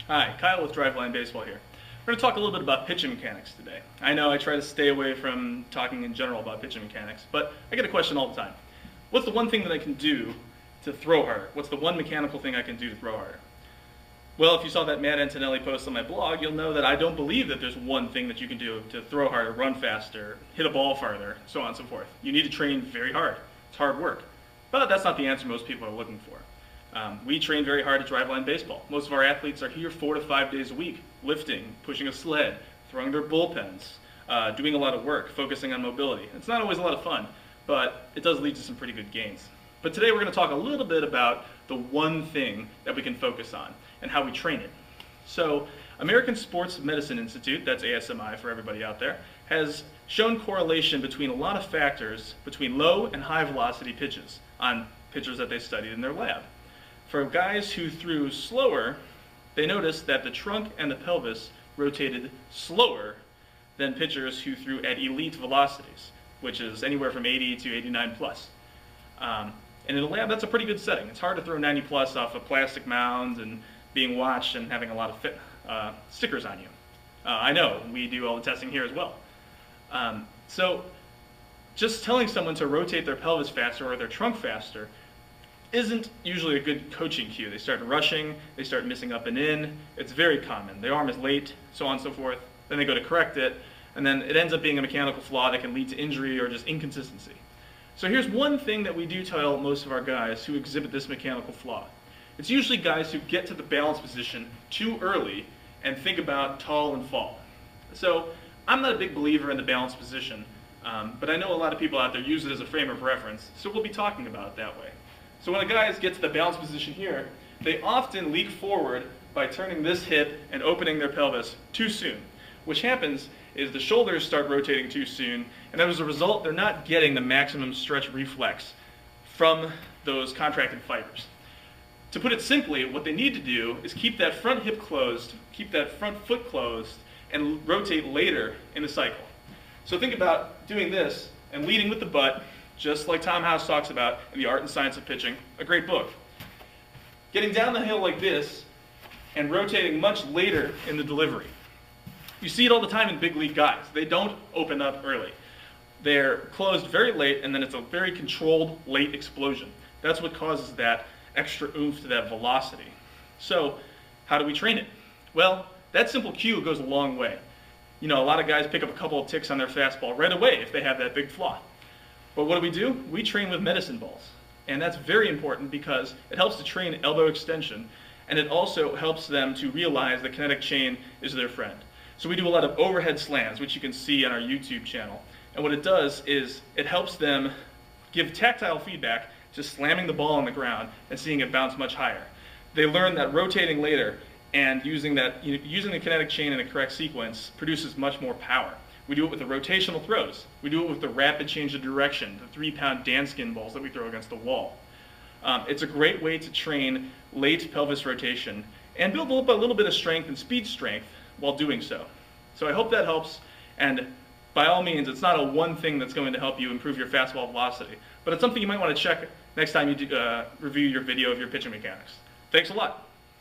Hi, Kyle with Driveline Baseball here. We're going to talk a little bit about pitching mechanics today. I know I try to stay away from talking in general about pitching mechanics, but I get a question all the time. What's the one thing that I can do to throw harder? What's the one mechanical thing I can do to throw harder? Well, if you saw that Matt Antonelli post on my blog, you'll know that I don't believe that there's one thing that you can do to throw harder, run faster, hit a ball farther, so on and so forth. You need to train very hard. It's hard work. But that's not the answer most people are looking for. We train very hard at Driveline Baseball. Most of our athletes are here 4 to 5 days a week, lifting, pushing a sled, throwing their bullpens, doing a lot of work, focusing on mobility. It's not always a lot of fun, but it does lead to some pretty good gains. But today we're going to talk a little bit about the one thing that we can focus on and how we train it. So, American Sports Medicine Institute, that's ASMI for everybody out there, has shown correlation between a lot of factors between low and high velocity pitches on pitchers that they studied in their lab. For guys who threw slower, they noticed that the trunk and the pelvis rotated slower than pitchers who threw at elite velocities, which is anywhere from 80 to 89 plus. And in a lab, that's a pretty good setting. It's hard to throw 90 plus off a plastic mound and being watched and having a lot of stickers on you. I know, we do all the testing here as well. So just telling someone to rotate their pelvis faster or their trunk faster isn't usually a good coaching cue. They start rushing, they start missing up and in. It's very common. The arm is late, so on and so forth. Then they go to correct it, and then it ends up being a mechanical flaw that can lead to injury or just inconsistency. So here's one thing that we do tell most of our guys who exhibit this mechanical flaw. It's usually guys who get to the balance position too early and think about tall and fall. So I'm not a big believer in the balance position, but I know a lot of people out there use it as a frame of reference, so we'll be talking about it that way. So when the guys get to the balance position here, they often leak forward by turning this hip and opening their pelvis too soon. Which happens is the shoulders start rotating too soon, and as a result, they're not getting the maximum stretch reflex from those contracted fibers. To put it simply, what they need to do is keep that front hip closed, keep that front foot closed, and rotate later in the cycle. So think about doing this and leading with the butt, just like Tom House talks about in The Art and Science of Pitching, a great book. Getting down the hill like this and rotating much later in the delivery. You see it all the time in big league guys. They don't open up early. They're closed very late, and then it's a very controlled late explosion. That's what causes that extra oomph to that velocity. So how do we train it? Well, that simple cue goes a long way. You know, a lot of guys pick up a couple of ticks on their fastball right away if they have that big flaw. But what do? We train with medicine balls. And that's very important because it helps to train elbow extension, and it also helps them to realize the kinetic chain is their friend. So we do a lot of overhead slams, which you can see on our YouTube channel. And what it does is it helps them give tactile feedback to slamming the ball on the ground and seeing it bounce much higher. They learn that rotating later and using the kinetic chain in the correct sequence produces much more power. We do it with the rotational throws. We do it with the rapid change of direction, the 3-pound Danskin balls that we throw against the wall. It's a great way to train late pelvis rotation and build up a little bit of strength and speed strength while doing so. So I hope that helps, and by all means, it's not a one thing that's going to help you improve your fastball velocity, but it's something you might want to check next time you review your video of your pitching mechanics. Thanks a lot.